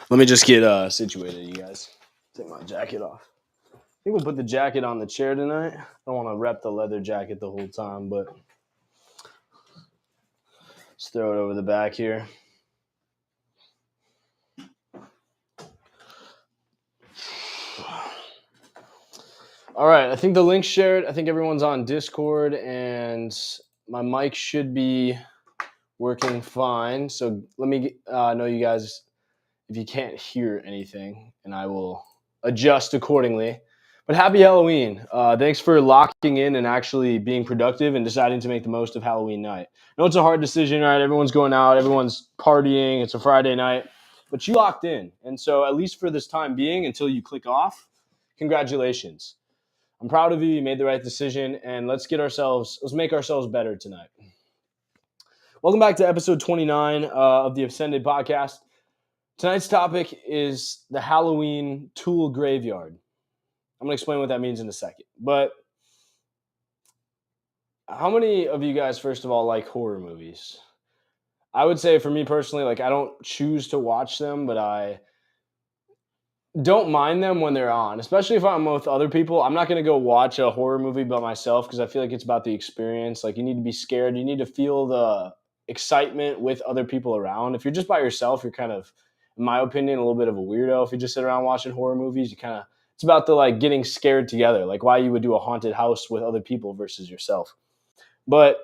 Let me just get situated, you guys. Take my jacket off. I think we'll put the jacket on the chair tonight. I don't want to rep the leather jacket the whole time, but just throw it over the back here. All right, I think the link's shared. I think everyone's on Discord, and my mic should be working fine. So let me know you guys if you can't hear anything, and I will adjust accordingly. But happy Halloween. Thanks for locking in and actually being productive and deciding to make the most of Halloween night. I know it's a hard decision, right? Everyone's going out, everyone's partying, it's a Friday night, but you locked in. And so, at least for this time being, until you click off, congratulations. I'm proud of you. You made the right decision, and let's make ourselves better tonight. Welcome back to episode 29 of the Ascended podcast. Tonight's topic is the Halloween tool graveyard. I'm going to explain what that means in a second. But how many of you guys, first of all, like horror movies? I would say for me personally, like I don't choose to watch them, but I don't mind them when they're on, especially if I'm with other people. I'm not going to go watch a horror movie by myself because I feel like it's about the experience. Like you need to be scared. You need to feel the excitement with other people around. If you're just by yourself, you're kind of, in my opinion, a little bit of a weirdo. If you just sit around watching horror movies, it's about the like getting scared together, like why you would do a haunted house with other people versus yourself. But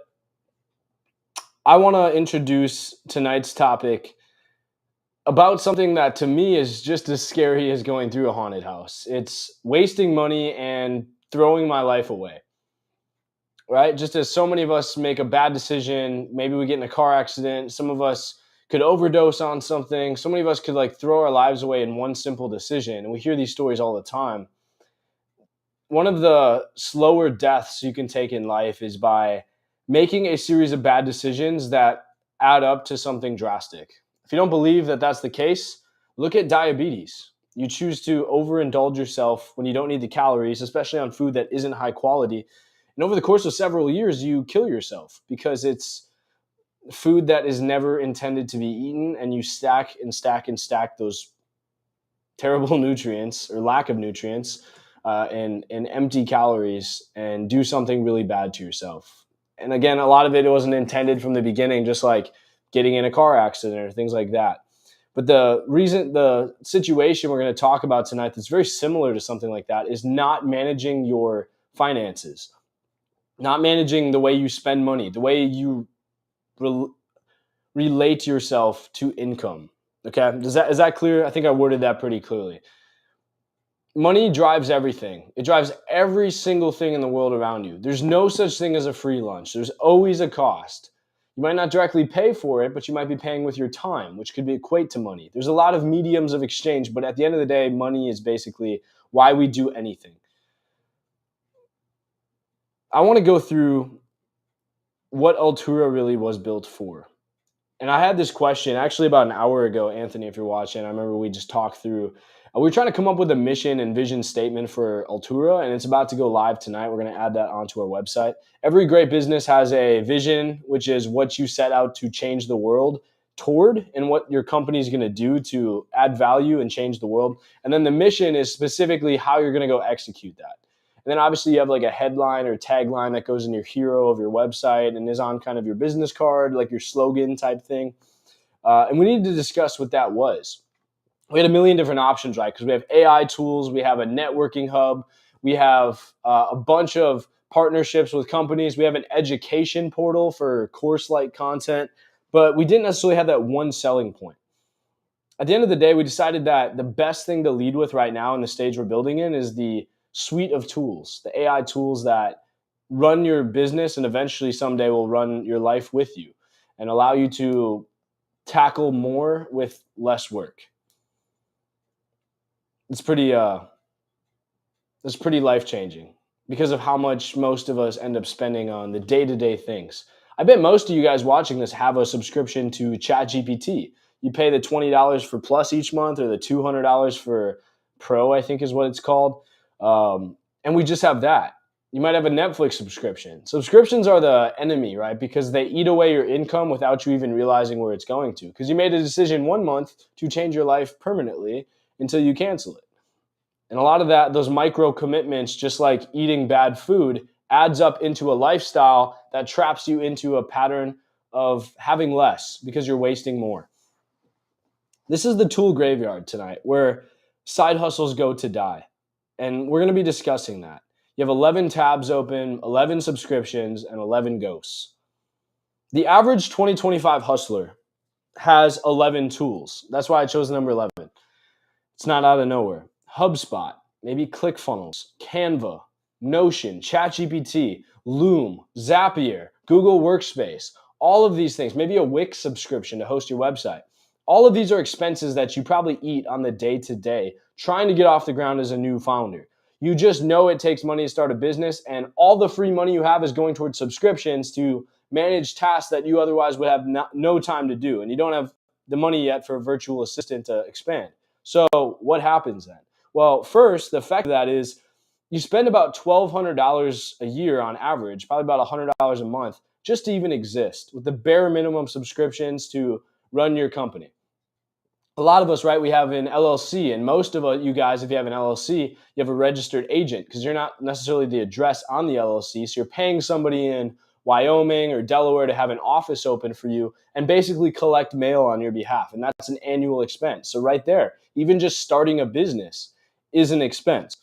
I want to introduce tonight's topic about something that to me is just as scary as going through a haunted house. It's wasting money and throwing my life away. Right? Just as so many of us make a bad decision, maybe we get in a car accident, some of us could overdose on something, so many of us could like throw our lives away in one simple decision. And we hear these stories all the time. One of the slower deaths you can take in life is by making a series of bad decisions that add up to something drastic. If you don't believe that that's the case, look at diabetes. You choose to overindulge yourself when you don't need the calories, especially on food that isn't high quality. And over the course of several years, you kill yourself because it's food that is never intended to be eaten, and you stack and stack and stack those terrible nutrients or lack of nutrients and empty calories and do something really bad to yourself. And again, a lot of it wasn't intended from the beginning, just like getting in a car accident or things like that. But the situation we're going to talk about tonight that's very similar to something like that is not managing your finances, not managing the way you spend money, the way you relate yourself to income. Okay, is that clear? I think I worded that pretty clearly. Money drives everything. It drives every single thing in the world around you. There's no such thing as a free lunch. There's always a cost. You might not directly pay for it, but you might be paying with your time, which could equate to money. There's a lot of mediums of exchange, but at the end of the day, money is basically why we do anything. I want to go through what Altura really was built for. And I had this question actually about an hour ago, Anthony, if you're watching. I remember we just talked through. We were trying to come up with a mission and vision statement for Altura, and it's about to go live tonight. We're going to add that onto our website. Every great business has a vision, which is what you set out to change the world toward and what your company is going to do to add value and change the world. And then the mission is specifically how you're going to go execute that. And then obviously you have like a headline or tagline that goes in your hero of your website and is on kind of your business card, like your slogan type thing. And we needed to discuss what that was. We had a million different options, right? Because we have AI tools, we have a networking hub, we have a bunch of partnerships with companies, we have an education portal for course-like content, but we didn't necessarily have that one selling point. At the end of the day, we decided that the best thing to lead with right now in the stage we're building in is the suite of tools, the AI tools that run your business and eventually someday will run your life with you and allow you to tackle more with less work. It's pretty life-changing because of how much most of us end up spending on the day-to-day things. I bet most of you guys watching this have a subscription to ChatGPT. You pay the $20 for Plus each month or the $200 for Pro, I think is what it's called. And we just have that. You might have a Netflix subscription. Subscriptions are the enemy, right? Because they eat away your income without you even realizing where it's going to. Because you made a decision one month to change your life permanently until you cancel it. And a lot of that, those micro commitments, just like eating bad food, adds up into a lifestyle that traps you into a pattern of having less because you're wasting more. This is the tool graveyard tonight where side hustles go to die. And we're going to be discussing that. You have 11 tabs open, 11 subscriptions, and 11 ghosts. The average 2025 hustler has 11 tools. That's why I chose the number 11. It's not out of nowhere. HubSpot, maybe ClickFunnels, Canva, Notion, ChatGPT, Loom, Zapier, Google Workspace, all of these things, maybe a Wix subscription to host your website. All of these are expenses that you probably eat on the day to day trying to get off the ground as a new founder. You just know it takes money to start a business, and all the free money you have is going towards subscriptions to manage tasks that you otherwise would have no time to do. And you don't have the money yet for a virtual assistant to expand. So what happens then? Well, first, the effect of that is you spend about $1,200 a year on average, probably about $100 a month, just to even exist with the bare minimum subscriptions to run your company. A lot of us, right, we have an LLC, and most of you guys, if you have an LLC, you have a registered agent because you're not necessarily the address on the LLC. So you're paying somebody in Wyoming or Delaware to have an office open for you and basically collect mail on your behalf. And that's an annual expense. So right there, even just starting a business is an expense.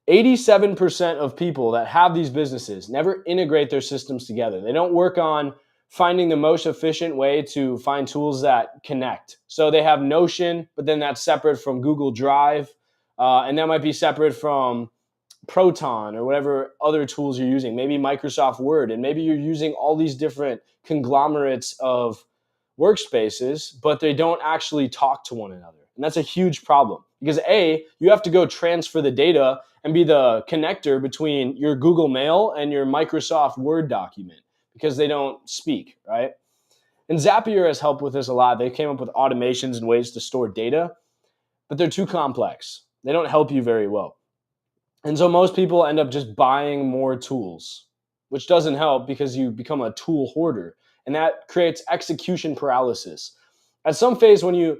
87% of people that have these businesses never integrate their systems together. They don't work on finding the most efficient way to find tools that connect. So they have Notion, but then that's separate from Google Drive, and that might be separate from Proton or whatever other tools you're using, maybe Microsoft Word, and maybe you're using all these different conglomerates of workspaces, but they don't actually talk to one another. And that's a huge problem because A, you have to go transfer the data and be the connector between your Google Mail and your Microsoft Word document because they don't speak, right? And Zapier has helped with this a lot. They came up with automations and ways to store data, but they're too complex. They don't help you very well. And so most people end up just buying more tools, which doesn't help because you become a tool hoarder. And that creates execution paralysis. At some phase, when you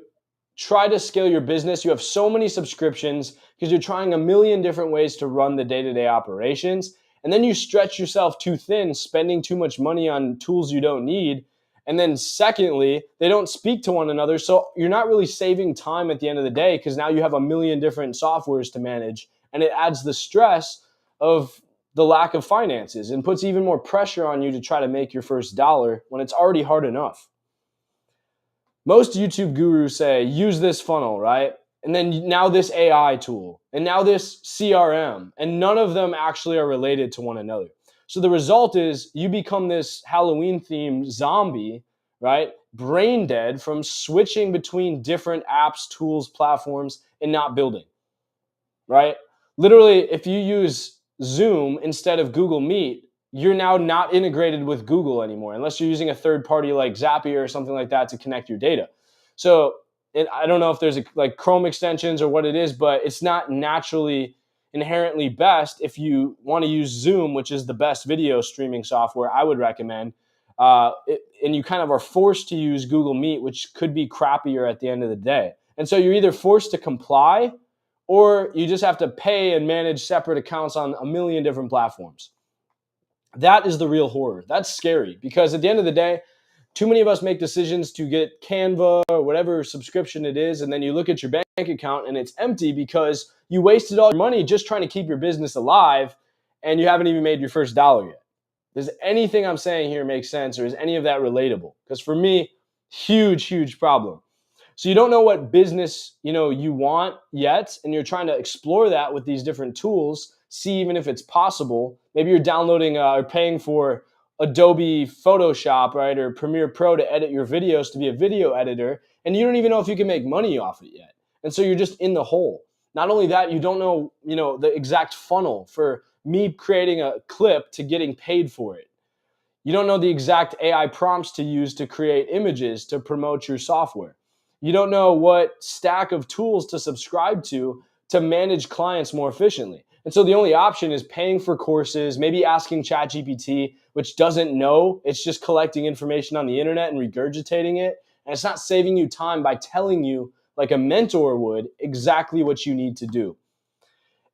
try to scale your business, you have so many subscriptions because you're trying a million different ways to run the day-to-day operations. And then you stretch yourself too thin, spending too much money on tools you don't need. And then secondly, they don't speak to one another. So you're not really saving time at the end of the day because now you have a million different softwares to manage. And it adds the stress of the lack of finances and puts even more pressure on you to try to make your first dollar when it's already hard enough. Most YouTube gurus say, use this funnel, right? And then now this AI tool, and now this CRM, and none of them actually are related to one another. So the result is you become this Halloween-themed zombie, right? Brain dead from switching between different apps, tools, platforms, and not building, right? Literally, if you use Zoom instead of Google Meet, you're now not integrated with Google anymore, unless you're using a third party like Zapier or something like that to connect your data. So I don't know if there's like Chrome extensions or what it is, but it's not naturally inherently best if you want to use Zoom, which is the best video streaming software I would recommend. And you kind of are forced to use Google Meet, which could be crappier at the end of the day. And so you're either forced to comply or you just have to pay and manage separate accounts on a million different platforms. That is the real horror. That's scary because at the end of the day, too many of us make decisions to get Canva or whatever subscription it is, and then you look at your bank account and it's empty because you wasted all your money just trying to keep your business alive and you haven't even made your first dollar yet. Does anything I'm saying here make sense, or is any of that relatable? Because for me, huge problem. So you don't know what business you want yet, and you're trying to explore that with these different tools, see even if it's possible. Maybe you're downloading or paying for Adobe Photoshop, right, or Premiere Pro to edit your videos to be a video editor, and you don't even know if you can make money off it yet. And so you're just in the hole. Not only that, you don't know, the exact funnel for me creating a clip to getting paid for it. You don't know the exact AI prompts to use to create images to promote your software. You don't know what stack of tools to subscribe to manage clients more efficiently. And so the only option is paying for courses, maybe asking ChatGPT, which doesn't know. It's just collecting information on the internet and regurgitating it. And it's not saving you time by telling you, like a mentor would, exactly what you need to do.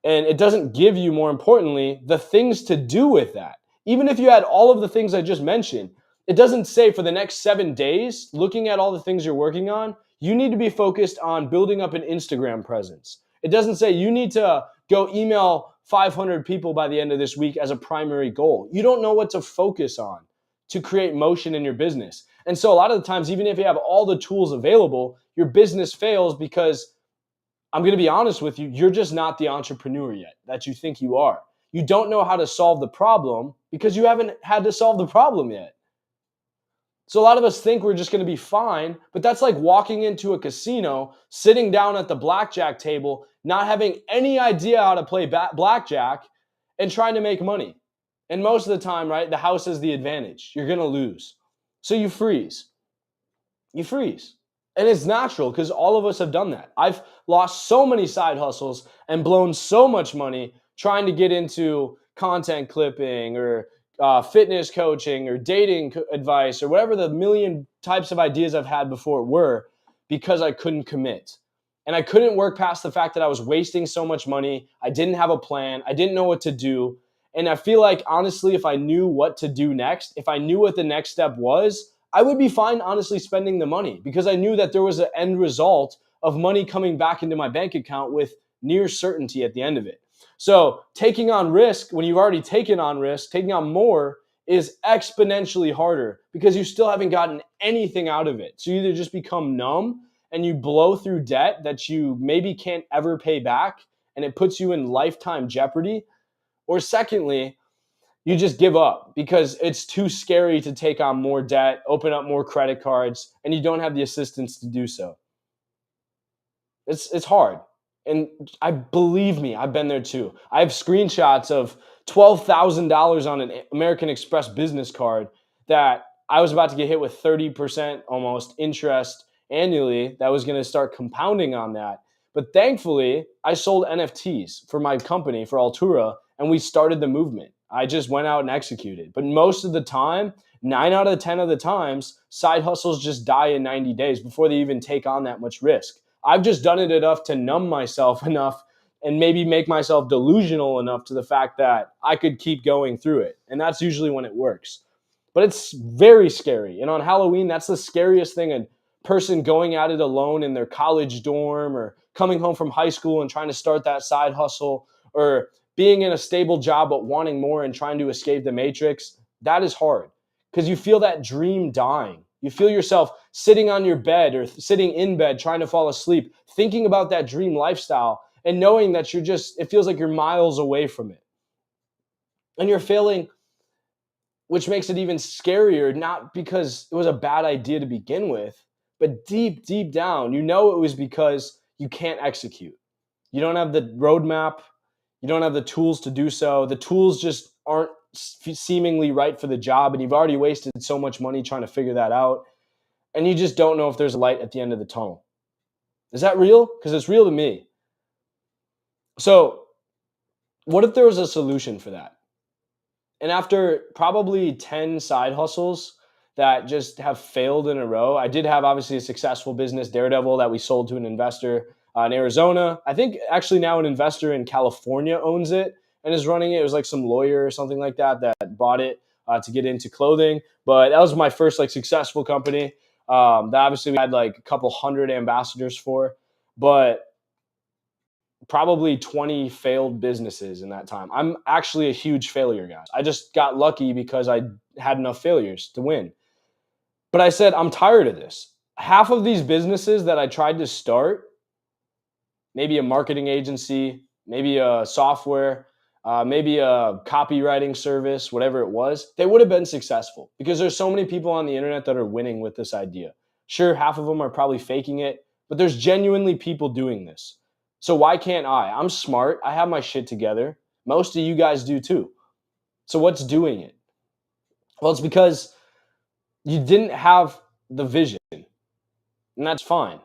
And it doesn't give you, more importantly, the things to do with that. Even if you had all of the things I just mentioned, it doesn't say for the next 7 days, looking at all the things you're working on, you need to be focused on building up an Instagram presence. It doesn't say you need to go email 500 people by the end of this week as a primary goal. You don't know what to focus on to create motion in your business. And so a lot of the times, even if you have all the tools available, your business fails because, I'm going to be honest with you, you're just not the entrepreneur yet that you think you are. You don't know how to solve the problem because you haven't had to solve the problem yet. So a lot of us think we're just going to be fine, but that's like walking into a casino, sitting down at the blackjack table, not having any idea how to play blackjack and trying to make money. And most of the time, right, the house has the advantage. You're going to lose. So you freeze. You freeze. And it's natural because all of us have done that. I've lost so many side hustles and blown so much money trying to get into content clipping or fitness coaching or dating advice or whatever the million types of ideas I've had before were, because I couldn't commit. And I couldn't work past the fact that I was wasting so much money. I didn't have a plan. I didn't know what to do. And I feel like, honestly, if I knew what to do next, if I knew what the next step was, I would be fine, honestly, spending the money because I knew that there was an end result of money coming back into my bank account with near certainty at the end of it. So taking on risk when you've already taken on risk, taking on more is exponentially harder because you still haven't gotten anything out of it. So you either just become numb and you blow through debt that you maybe can't ever pay back and it puts you in lifetime jeopardy. Or secondly, you just give up because it's too scary to take on more debt, open up more credit cards, and you don't have the assistance to do so. It's hard. And I believe me, I've been there too. I have screenshots of $12,000 on an American Express business card that I was about to get hit with 30% almost interest annually that was going to start compounding on that. But thankfully, I sold NFTs for my company, for Altura, and we started the movement. I just went out and executed. But most of the time, 9 out of 10 of the times, side hustles just die in 90 days before they even take on that much risk. I've just done it enough to numb myself enough and maybe make myself delusional enough to the fact that I could keep going through it. And that's usually when it works. But it's very scary. And on Halloween, that's the scariest thing, a person going at it alone in their college dorm or coming home from high school and trying to start that side hustle, or being in a stable job but wanting more and trying to escape the matrix. That is hard because you feel that dream dying. You feel yourself sitting on your bed or sitting in bed trying to fall asleep, thinking about that dream lifestyle and knowing that it feels like you're miles away from it. And you're failing, which makes it even scarier, not because it was a bad idea to begin with, but deep, deep down, you know it was because you can't execute. You don't have the roadmap. You don't have the tools to do so. The tools just aren't seemingly right for the job, and you've already wasted so much money trying to figure that out. And you just don't know if there's a light at the end of the tunnel. Is that real? Because it's real to me. So, what if there was a solution for that? And after probably 10 side hustles that just have failed in a row, I did have obviously a successful business, Daredevil, that we sold to an investor in Arizona. I think actually now an investor in California owns it and is running it. It was like some lawyer or something like that that bought it to get into clothing. But that was my first like successful company that obviously we had like a couple hundred ambassadors for. But probably 20 failed businesses in that time. I'm actually a huge failure, guys. I just got lucky because I had enough failures to win. But I said, I'm tired of this. Half of these businesses that I tried to start, maybe a marketing agency, maybe a software, maybe a copywriting service, whatever it was, they would have been successful because there's so many people on the internet that are winning with this idea. Sure, half of them are probably faking it, but there's genuinely people doing this. So why can't I? I'm smart. I have my shit together. Most of you guys do too. So what's doing it? Well, it's because you didn't have the vision, and that's fine.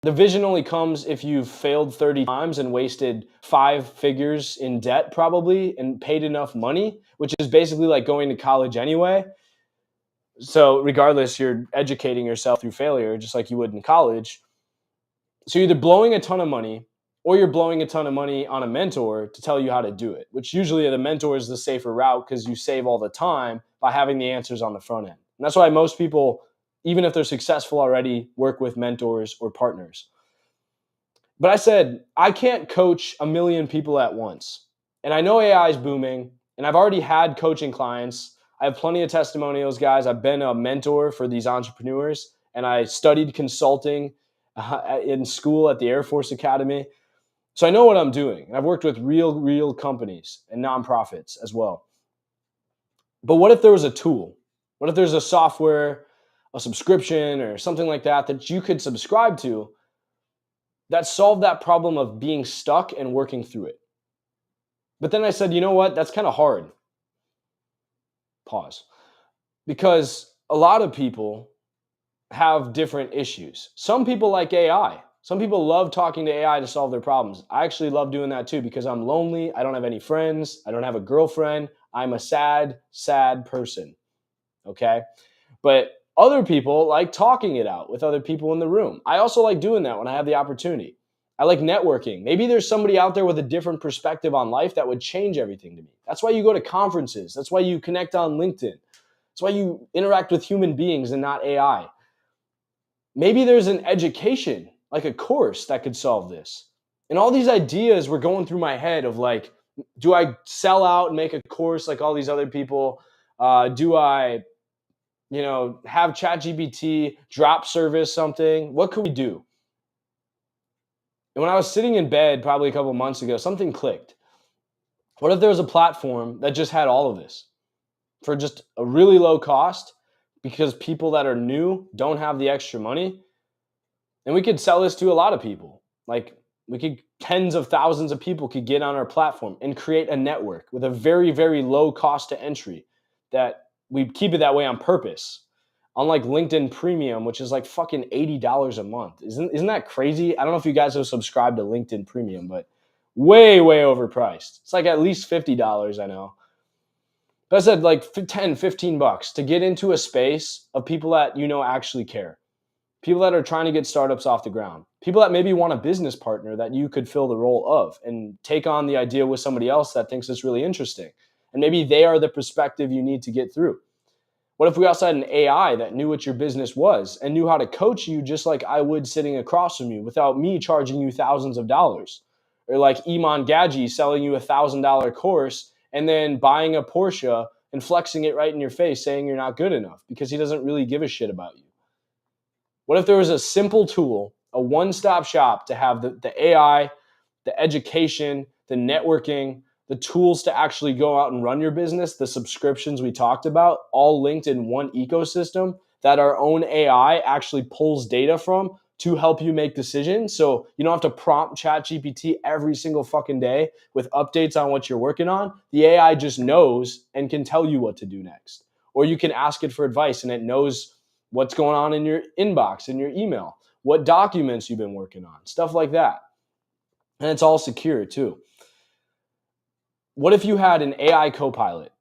The vision only comes if you've failed 30 times and wasted 5 figures in debt, probably, and paid enough money, which is basically like going to college anyway. So, regardless, you're educating yourself through failure, just like you would in college. So, you're either blowing a ton of money or you're blowing a ton of money on a mentor to tell you how to do it, which usually the mentor is the safer route because you save all the time by having the answers on the front end. And that's why most people, even if they're successful already, work with mentors or partners. But I said, I can't coach a million people at once. And I know AI is booming, and I've already had coaching clients. I have plenty of testimonials, guys. I've been a mentor for these entrepreneurs, and I studied consulting in school at the Air Force Academy. So I know what I'm doing. And I've worked with real companies and nonprofits as well. But what if there was a tool? What if there's a software, a subscription, or something like that that you could subscribe to that solved that problem of being stuck and working through it? But then I said, you know what? That's kind of hard. Pause. Because a lot of people have different issues. Some people like AI. Some people love talking to AI to solve their problems. I actually love doing that too because I'm lonely. I don't have any friends. I don't have a girlfriend. I'm a sad person. Okay. But other people like talking it out with other people in the room. I also like doing that when I have the opportunity. I like networking. Maybe there's somebody out there with a different perspective on life that would change everything to me. That's why you go to conferences. That's why you connect on LinkedIn. That's why you interact with human beings and not AI. Maybe there's an education, like a course that could solve this. And all these ideas were going through my head of like, do I sell out and make a course like all these other people? Do I have ChatGPT drop service something? What could we do? And when I was sitting in bed probably a couple months ago, something clicked. What if there was a platform that just had all of this for just a really low cost because people that are new don't have the extra money? And we could sell this to a lot of people. Like we could tens of thousands of people could get on our platform and create a network with a very, very low cost to entry that we keep it that way on purpose. Unlike LinkedIn Premium, which is like fucking $80 a month. Isn't that crazy? I don't know if you guys have subscribed to LinkedIn Premium, but way, way overpriced. It's like at least $50, I know. But I said like 10, 15 bucks to get into a space of people that actually care. People that are trying to get startups off the ground. People that maybe want a business partner that you could fill the role of and take on the idea with somebody else that thinks it's really interesting. And maybe they are the perspective you need to get through. What if we also had an AI that knew what your business was and knew how to coach you just like I would sitting across from you without me charging you thousands of dollars? Or like Iman Gaji selling you $1,000 course and then buying a Porsche and flexing it right in your face saying you're not good enough because he doesn't really give a shit about you. What if there was a simple tool, a one-stop shop to have the AI, the education, the networking, the tools to actually go out and run your business, the subscriptions we talked about, all linked in one ecosystem that our own AI actually pulls data from to help you make decisions. So you don't have to prompt ChatGPT every single fucking day with updates on what you're working on. The AI just knows and can tell you what to do next. Or you can ask it for advice and it knows what's going on in your inbox, in your email, what documents you've been working on, stuff like that. And it's all secure too. What if you had an AI co-pilot,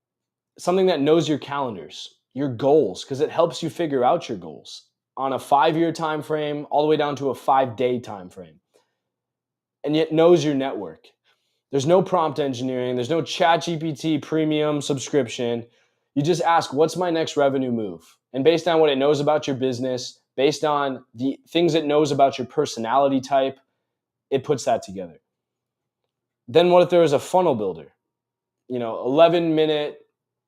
something that knows your calendars, your goals, because it helps you figure out your goals on a 5-year time frame all the way down to a 5-day time frame, and yet knows your network. There's no prompt engineering. There's no ChatGPT premium subscription. You just ask, what's my next revenue move? And based on what it knows about your business, based on the things it knows about your personality type, it puts that together. Then what if there was a funnel builder? 11-minute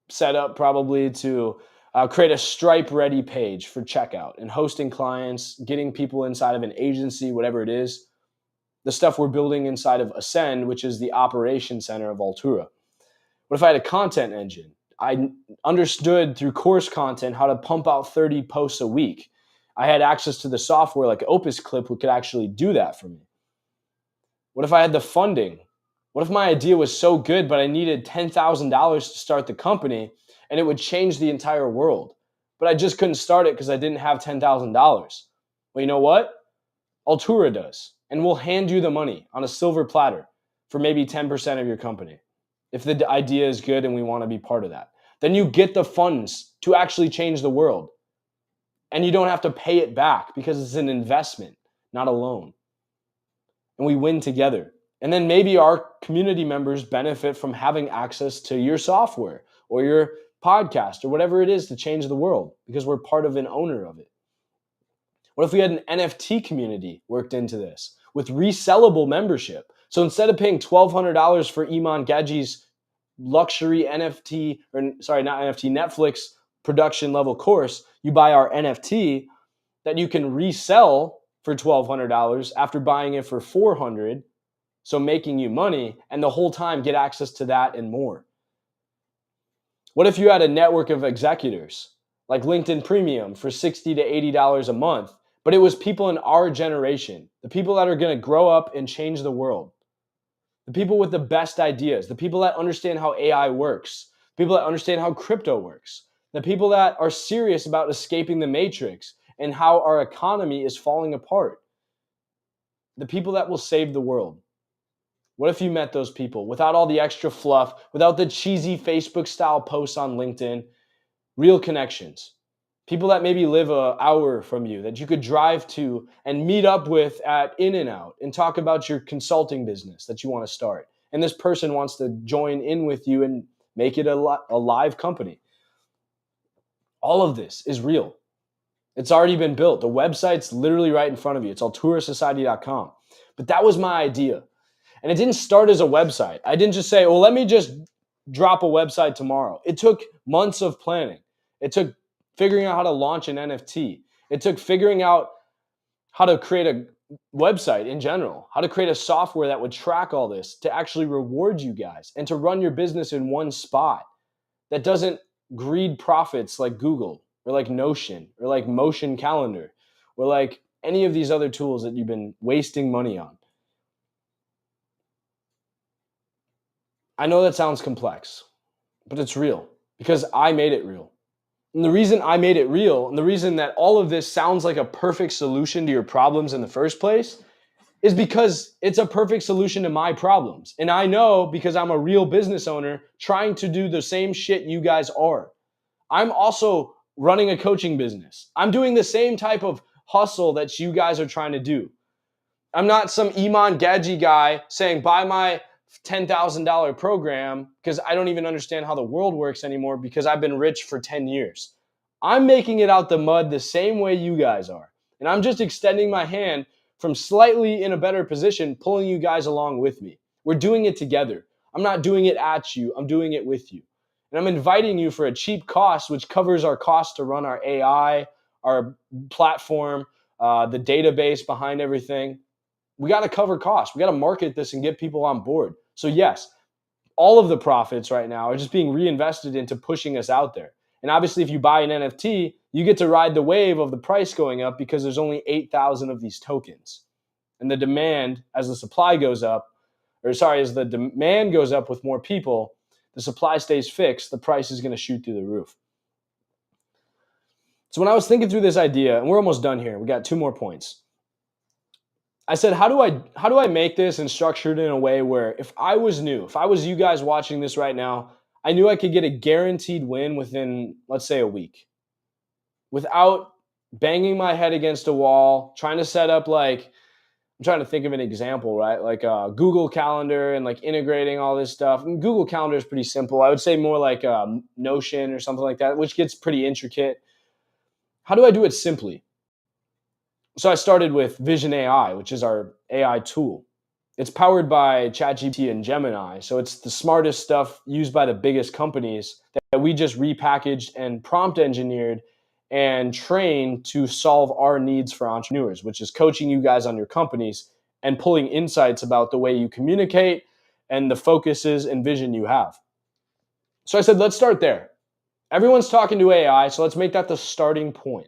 setup probably to create a Stripe ready page for checkout and hosting clients, getting people inside of an agency, whatever it is. The stuff we're building inside of Ascend, which is the operation center of Altura. What if I had a content engine? I understood through course content how to pump out 30 posts a week. I had access to the software like Opus Clip who could actually do that for me. What if I had the funding? What if my idea was so good, but I needed $10,000 to start the company and it would change the entire world? But I just couldn't start it because I didn't have $10,000. Well, you know what? Altura does, and we'll hand you the money on a silver platter for maybe 10% of your company. If the idea is good and we want to be part of that, then you get the funds to actually change the world. And you don't have to pay it back because it's an investment, not a loan. And we win together. And then maybe our community members benefit from having access to your software or your podcast or whatever it is to change the world because we're part of an owner of it. What if we had an NFT community worked into this with resellable membership? So instead of paying $1,200 for Iman Gadzhi's luxury NFT, or sorry, not NFT, Netflix production level course, you buy our NFT that you can resell for $1,200 after buying it for $400, so making you money, and the whole time get access to that and more. What if you had a network of executors like LinkedIn Premium for $60 to $80 a month, but it was people in our generation, the people that are going to grow up and change the world, the people with the best ideas, the people that understand how AI works, people that understand how crypto works, the people that are serious about escaping the matrix and how our economy is falling apart, the people that will save the world. What if you met those people without all the extra fluff, without the cheesy Facebook style posts on LinkedIn, real connections, people that maybe live an hour from you that you could drive to and meet up with at In-N-Out and talk about your consulting business that you want to start. And this person wants to join in with you and make it a live company. All of this is real. It's already been built. The website's literally right in front of you. It's alturasociety.com. But that was my idea. And it didn't start as a website. I didn't just say, well, let me just drop a website tomorrow. It took months of planning. It took figuring out how to launch an NFT. It took figuring out how to create a website in general, how to create a software that would track all this to actually reward you guys and to run your business in one spot that doesn't greed profits like Google or like Notion or like Motion Calendar or like any of these other tools that you've been wasting money on. I know that sounds complex, but it's real because I made it real. And the reason I made it real and the reason that all of this sounds like a perfect solution to your problems in the first place is because it's a perfect solution to my problems. And I know because I'm a real business owner trying to do the same shit you guys are. I'm also running a coaching business. I'm doing the same type of hustle that you guys are trying to do. I'm not some Iman Gadzhi guy saying, buy my $10,000 program because I don't even understand how the world works anymore because I've been rich for 10 years. I'm making it out the mud the same way you guys are. And I'm just extending my hand from slightly in a better position, pulling you guys along with me. We're doing it together. I'm not doing it at you. I'm doing it with you. And I'm inviting you for a cheap cost, which covers our cost to run our AI, our platform, the database behind everything. We got to cover costs. We got to market this and get people on board. So yes, all of the profits right now are just being reinvested into pushing us out there. And obviously, if you buy an NFT, you get to ride the wave of the price going up because there's only 8,000 of these tokens. And the demand, as the supply goes up, as the demand goes up with more people, the supply stays fixed, the price is going to shoot through the roof. So when I was thinking through this idea, and we're almost done here, we got 2 more points. I said, how do I make this and structure it in a way where if I was you guys watching this right now, I knew I could get a guaranteed win within, let's say, a week without banging my head against a wall, trying to set up I'm trying to think of an example, right? Like Google Calendar and like integrating all this stuff. And Google Calendar is pretty simple. I would say more like Notion or something like that, which gets pretty intricate. How do I do it simply? So I started with Vision AI, which is our AI tool. It's powered by ChatGPT and Gemini. So it's the smartest stuff used by the biggest companies that we just repackaged and prompt engineered and trained to solve our needs for entrepreneurs, which is coaching you guys on your companies and pulling insights about the way you communicate and the focuses and vision you have. So I said, let's start there. Everyone's talking to AI, so let's make that the starting point.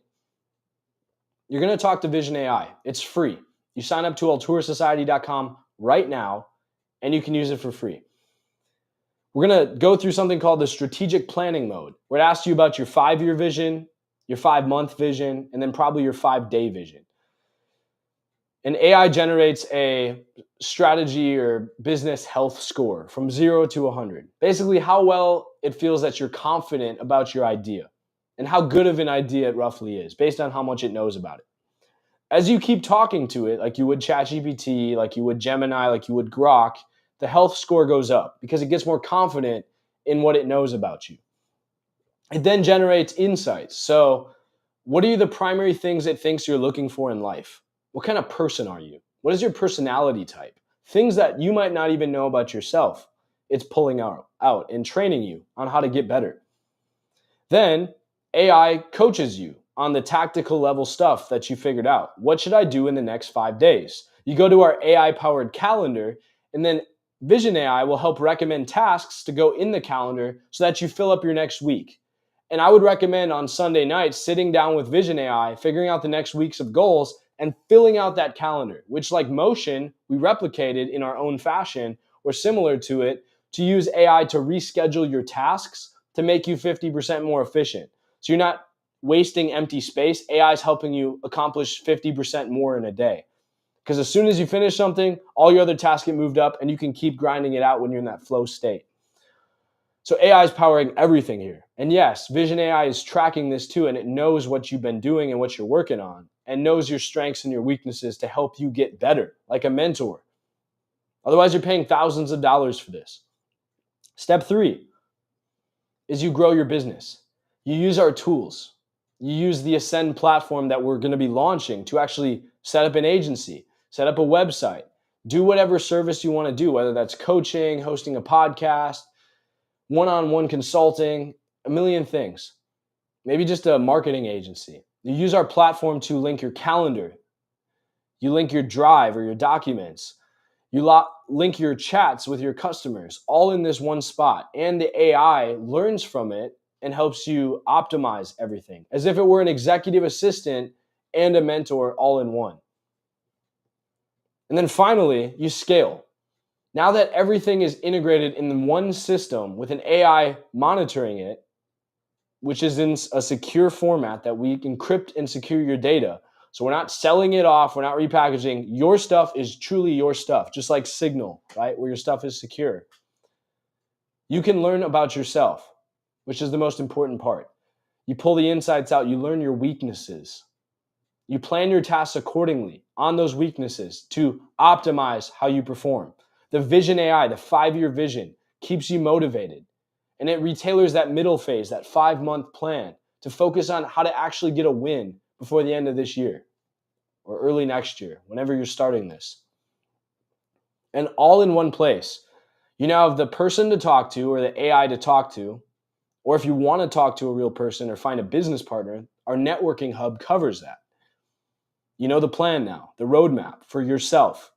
You're going to talk to Vision AI. It's free. You sign up to alturasociety.com right now, and you can use it for free. We're going to go through something called the strategic planning mode, where it asks you about your 5-year vision, your 5-month vision, and then probably your 5-day vision. And AI generates a strategy or business health score from 0 to 100. Basically, how well it feels that you're confident about your idea and how good of an idea it roughly is based on how much it knows about it. As you keep talking to it, like you would ChatGPT, like you would Gemini, like you would Grok, the health score goes up because it gets more confident in what it knows about you. It then generates insights. So, what are the primary things it thinks you're looking for in life? What kind of person are you? What is your personality type? Things that you might not even know about yourself. It's pulling out and training you on how to get better. Then AI coaches you on the tactical level stuff that you figured out. What should I do in the next 5 days? You go to our AI powered calendar, and then Vision AI will help recommend tasks to go in the calendar so that you fill up your next week. And I would recommend on Sunday nights sitting down with Vision AI, figuring out the next weeks of goals, and filling out that calendar, which, like Motion, we replicated in our own fashion or similar to it to use AI to reschedule your tasks to make you 50% more efficient. So you're not wasting empty space. AI is helping you accomplish 50% more in a day. Because as soon as you finish something, all your other tasks get moved up and you can keep grinding it out when you're in that flow state. So AI is powering everything here. And yes, Vision AI is tracking this too, and it knows what you've been doing and what you're working on, and knows your strengths and your weaknesses to help you get better, like a mentor. Otherwise, you're paying thousands of dollars for this. Step 3 is you grow your business. You use our tools. You use the Ascend platform that we're going to be launching to actually set up an agency, set up a website, do whatever service you want to do, whether that's coaching, hosting a podcast, one-on-one consulting, a million things. Maybe just a marketing agency. You use our platform to link your calendar. You link your Drive or your documents. You link your chats with your customers, all in this one spot. And the AI learns from it and helps you optimize everything as if it were an executive assistant and a mentor all in one. And then finally, you scale. Now that everything is integrated in one system with an AI monitoring it, which is in a secure format that we encrypt and secure your data. So we're not selling it off, we're not repackaging. Your stuff is truly your stuff, just like Signal, right? Where your stuff is secure. You can learn about yourself, which is the most important part. You pull the insights out, you learn your weaknesses. You plan your tasks accordingly on those weaknesses to optimize how you perform. The Vision AI, the 5-year vision, keeps you motivated. And it retailers that middle phase, that 5-month plan, to focus on how to actually get a win before the end of this year or early next year, whenever you're starting this. And all in one place. You now have the person to talk to or the AI to talk to, or if you want to talk to a real person or find a business partner, our networking hub covers that. You know the plan now, the roadmap for yourself.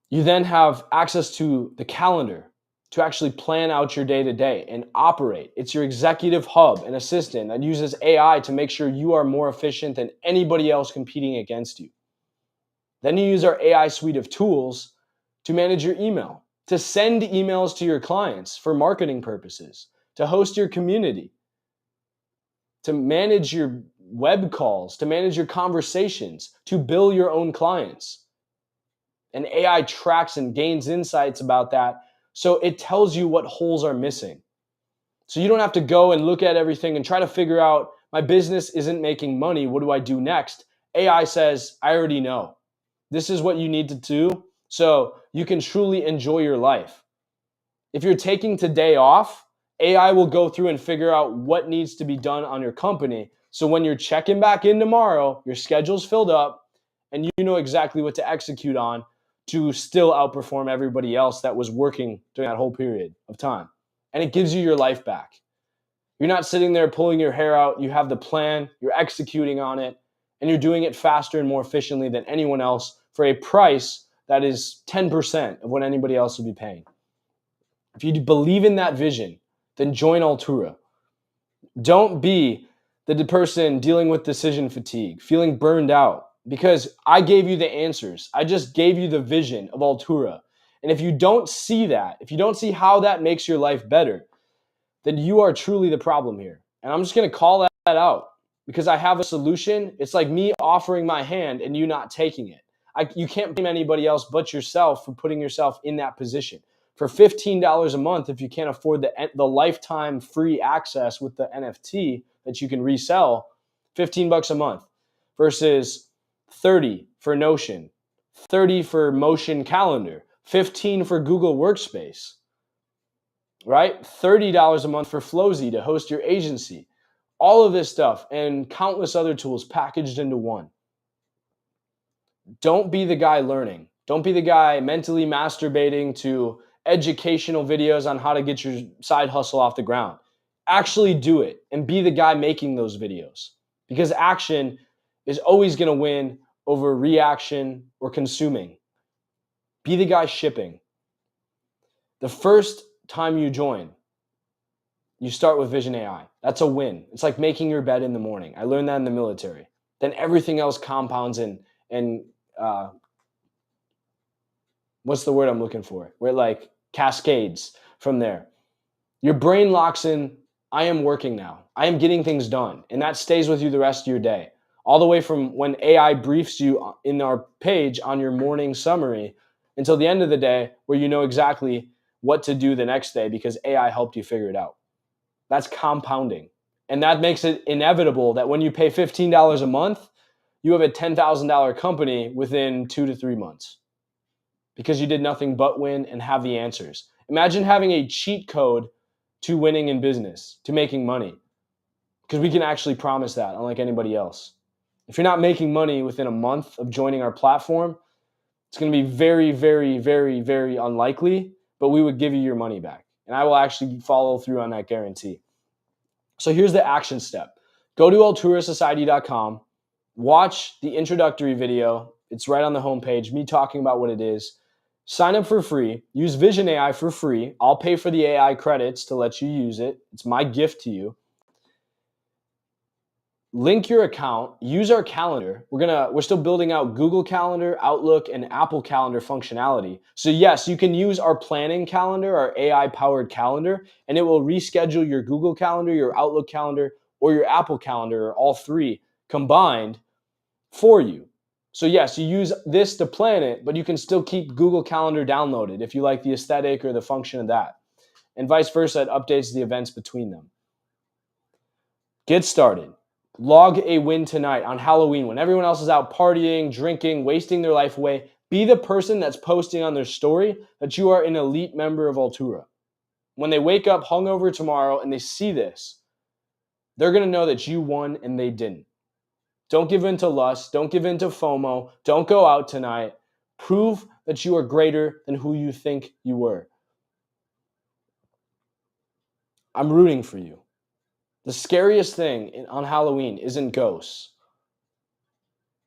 You then have access to the calendar to actually plan out your day-to-day and operate. It's your executive hub and assistant that uses AI to make sure you are more efficient than anybody else competing against you. Then you use our AI suite of tools to manage your email, to send emails to your clients for marketing purposes, to host your community, to manage your web calls, to manage your conversations, to bill your own clients. And AI tracks and gains insights about that. So it tells you what holes are missing. So you don't have to go and look at everything and try to figure out, my business isn't making money. What do I do next? AI says, I already know. This is what you need to do so you can truly enjoy your life. If you're taking today off, AI will go through and figure out what needs to be done on your company. So when you're checking back in tomorrow, your schedule's filled up and you know exactly what to execute on to still outperform everybody else that was working during that whole period of time. And it gives you your life back. You're not sitting there pulling your hair out. You have the plan, you're executing on it, and you're doing it faster and more efficiently than anyone else for a price that is 10% of what anybody else would be paying. If you believe in that vision, then join Altura. Don't be the person dealing with decision fatigue, feeling burned out, because I gave you the answers. I just gave you the vision of Altura. And if you don't see that, if you don't see how that makes your life better, then you are truly the problem here. And I'm just going to call that out. because I have a solution. It's like me offering my hand and you not taking it. You can't blame anybody else but yourself for putting yourself in that position. For $15 a month, if you can't afford the lifetime free access with the NFT that you can resell, $15 a month versus 30 for Notion, 30 for Motion Calendar, 15 for Google Workspace, right? $30 a month for Flowzy to host your agency. All of this stuff and countless other tools packaged into one. Don't be the guy learning. Don't be the guy mentally masturbating to educational videos on how to get your side hustle off the ground. Actually do it and be the guy making those videos, because action is always going to win over reaction or consuming. Be the guy shipping. The first time you join, you start with Vision AI. That's a win. It's like making your bed in the morning. I learned that in the military. Then everything else compounds and what's the word I'm looking for? Where it like cascades from there. Your brain locks in, I am working now. I am getting things done. And that stays with you the rest of your day. All the way from when AI briefs you in our page on your morning summary until the end of the day, where you know exactly what to do the next day because AI helped you figure it out. That's compounding. And that makes it inevitable that when you pay $15 a month, you have a $10,000 company within 2 to 3 months because you did nothing but win and have the answers. Imagine having a cheat code to winning in business, to making money, because we can actually promise that, unlike anybody else. If you're not making money within a month of joining our platform, it's going to be very, very, very, very unlikely, but we would give you your money back. And I will actually follow through on that guarantee. So here's the action step. Go to alturasociety.com, watch the introductory video. It's right on the homepage, me talking about what it is. Sign up for free. Use Vision AI for free. I'll pay for the AI credits to let you use it. It's my gift to you. Link your account, use our calendar. We're still building out Google Calendar, Outlook, and Apple Calendar functionality. So yes, you can use our planning calendar, our AI-powered calendar, and it will reschedule your Google Calendar, your Outlook Calendar, or your Apple Calendar, or all three combined for you. So yes, you use this to plan it, but you can still keep Google Calendar downloaded if you like the aesthetic or the function of that. And vice versa, it updates the events between them. Get started. Log a win tonight on Halloween when everyone else is out partying, drinking, wasting their life away. Be the person that's posting on their story that you are an elite member of Altura. When they wake up hungover tomorrow and they see this, they're going to know that you won and they didn't. Don't give in to lust. Don't give in to FOMO. Don't go out tonight. Prove that you are greater than who you think you were. I'm rooting for you. The scariest thing on Halloween isn't ghosts.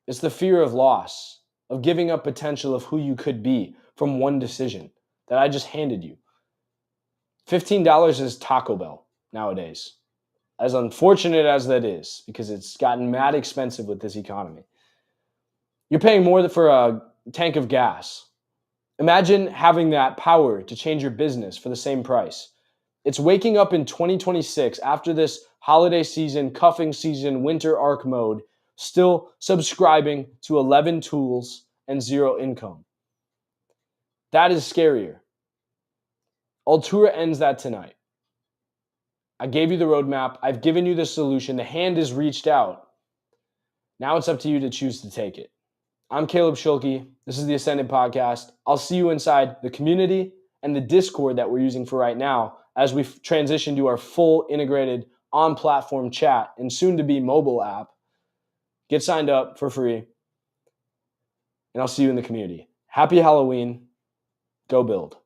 It's the fear of loss, of giving up potential of who you could be from one decision that I just handed you. $15 is Taco Bell nowadays. As unfortunate as that is, because it's gotten mad expensive with this economy. You're paying more for a tank of gas. Imagine having that power to change your business for the same price. It's waking up in 2026 after this holiday season, cuffing season, winter arc mode, still subscribing to 11 tools and zero income. That is scarier. Altura ends that tonight. I gave you the roadmap. I've given you the solution. The hand is reached out. Now it's up to you to choose to take it. I'm Caleb Schulke. This is the Ascendant Podcast. I'll see you inside the community and the Discord that we're using for right now as we transition to our full integrated on-platform chat and soon-to-be mobile app. Get signed up for free, and I'll see you in the community. Happy Halloween. Go build.